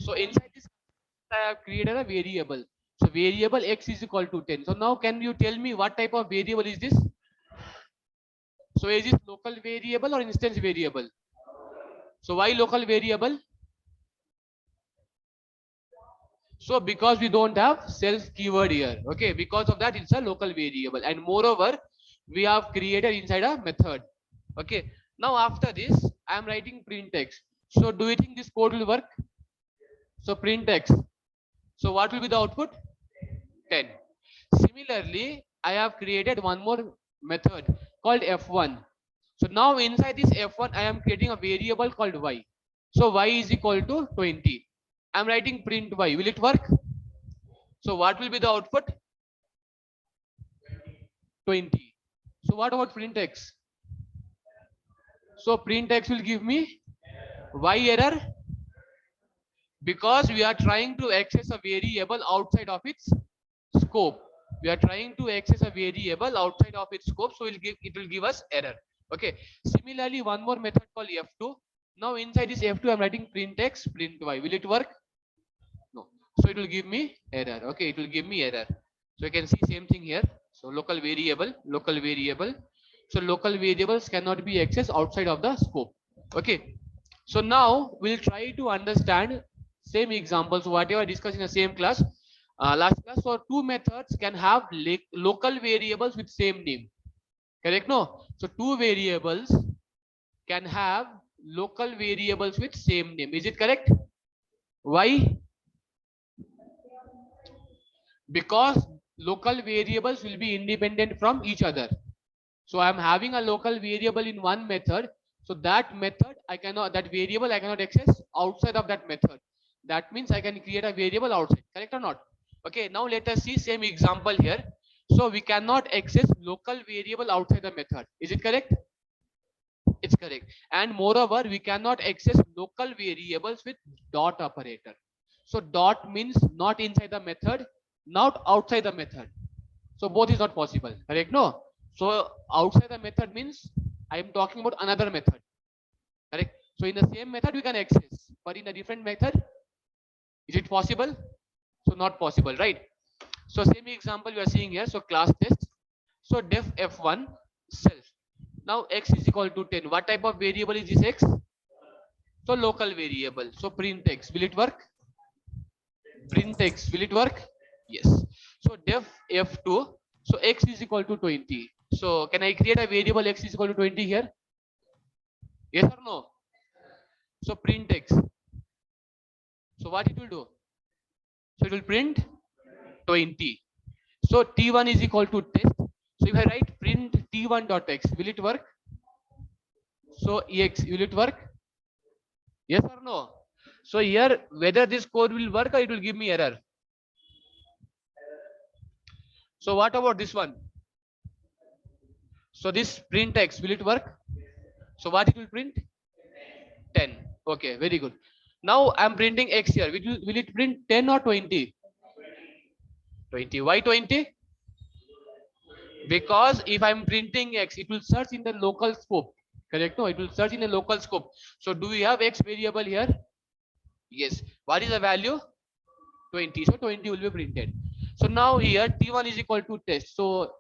So inside this I have created a variable. So variable x is equal to 10. So now can you tell me what type of variable is this? So is this local variable or instance variable? So why local variable? So because we don't have self keyword here, okay, because of that it's a local variable, and moreover we have created inside a method. Okay, now after this I am writing print x. So do you think this code will work? So print x. So what will be the output? 10. Similarly, I have created one more method called f1. So now inside this f1 I am creating a variable called y. So y is equal to 20. I am writing print y. Will it work? So what will be the output? 20. So what about print x? So print x will give me y error, because we are trying to access a variable outside of its scope. We are trying to access a variable outside of its scope, so it will give us error. Okay. Similarly, one more method called f2. Now inside this f2 I'm writing print x, print y. Will it work? No. So it will give me error. Okay, it will give me error. So you can see same thing here. So local variable, local variable. So local variables cannot be accessed outside of the scope. Okay. So now we'll try to understand same examples whatever I discussed in the same class, last class. So two methods can have local variables with same name. Correct? No. So two variables can have local variables with same name. Is it correct? Why? Because local variables will be independent from each other. So I am having a local variable in one method. So that method that variable I cannot access outside of that method. That means I can create a variable outside. Correct or not? Okay, now let us see same example here. So we cannot access local variable outside the method. Is it correct? It's correct. And moreover, we cannot access local variables with dot operator. So dot means not inside the method, not outside the method. So both is not possible. Correct? No. So outside the method means I am talking about another method. Correct? So in the same method we can access, but in a different method, is it possible? So not possible, right? So same example we are seeing here. So class test. So def f1 self. Now x is equal to 10. What type of variable is this x? So local variable. So print x. Will it work? Print x. Will it work? Yes. So def f2. So x is equal to 20. So can I create a variable x is equal to 20 here? Yes or no? So print x. So what it will do? So it will print 20. So t1 is equal to test. So if I write print t1 dot x, will it work? So ex, will it work? Yes or no? So here whether this code will work or it will give me error. So what about this one? So this print x, will it work? So what it will print? 10. Okay, very good. Now I'm printing x here. Will it print 10 or 20? 20. Why 20? Because if I'm printing x, it will search in the local scope. Correct? No, it will search in the local scope. So do we have x variable here? Yes. What is the value? 20. So 20 will be printed. So now here t1 is equal to test. So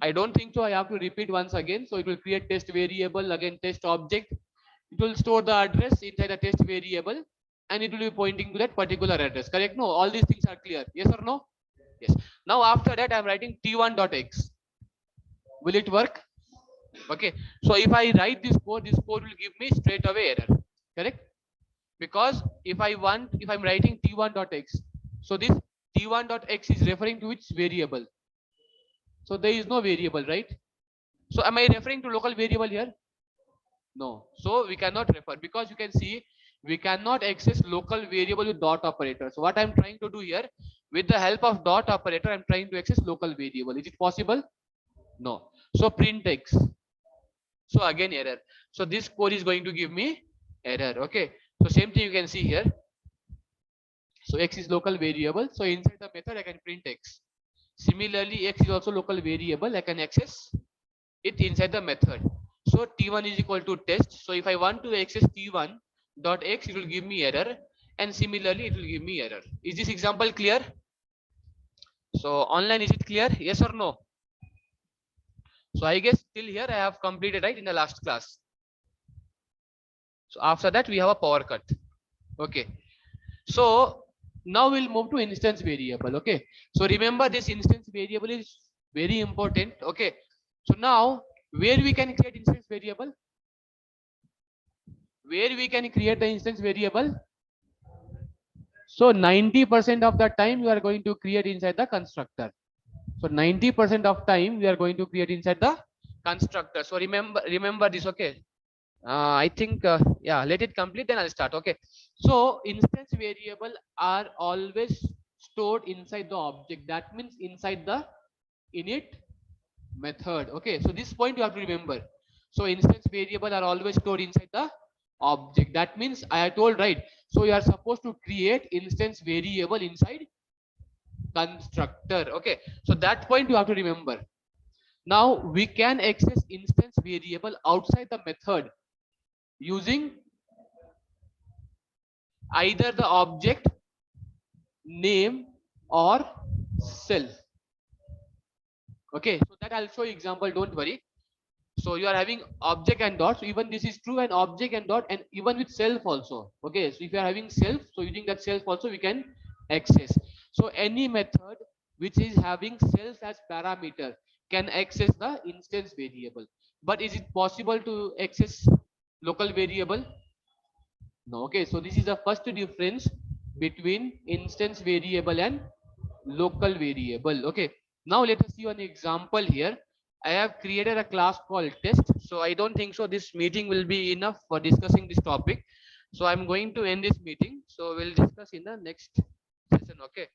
I don't think so I have to repeat once again. So it will create test variable, again test object. It will store the address inside the test variable, and it will be pointing to that particular address. Correct? No, all these things are clear. Yes or no? Yes. Now after that I'm writing t1.x. Will it work? Okay. So if I write this code will give me straight away error. Correct? Because if I'm writing t1.x, so this t1.x is referring to which variable? So there is no variable, right? So am I referring to local variable here? No. So we cannot refer, because you can see we cannot access local variable with dot operator. So what I'm trying to do here, with the help of dot operator, I'm trying to access local variable. Is it possible? No. So print x. So again error. So this code is going to give me error. Okay. So same thing you can see here. So x is local variable. So inside the method I can print x. Similarly, x is also local variable. I can access it inside the method. So t1 is equal to test. So if I want to access t1 dot x, it will give me error. and similarly it will give me error. Is this example clear? So online, is it clear? Yes or no? So I guess till here I have completed, right, in the last class. So after that we have a power cut. Okay, so now we'll move to instance variable. Okay, so remember this instance variable is very important. Okay, so now where we can create instance variable, where we can create the instance variable. So 90% of the time you are going to create inside the constructor. So 90% of time we are going to create inside the constructor. So remember this. Okay, I think yeah, let it complete, then I'll start. Okay, so instance variable are always stored inside the object. That means inside the init method. Okay, so this point you have to remember. So instance variable are always stored inside the object. That means I told, right, so you are supposed to create instance variable inside constructor. Okay, so that point you have to remember. Now we can access instance variable outside the method using either the object name or self. Okay, so that I'll show you example, don't worry. So you are having object and dot, so even this is true, and object and dot, and even with self also. Okay, so if you are having self, so using that self also we can access. So any method which is having self as parameter can access the instance variable. But is it possible to access local variable? No. Okay, so this is the first difference between instance variable and local variable. Okay, now let us see an example here. I have created a class called test, so I don't think so this meeting will be enough for discussing this topic. So I'm going to end this meeting, so we'll discuss in the next session. Okay.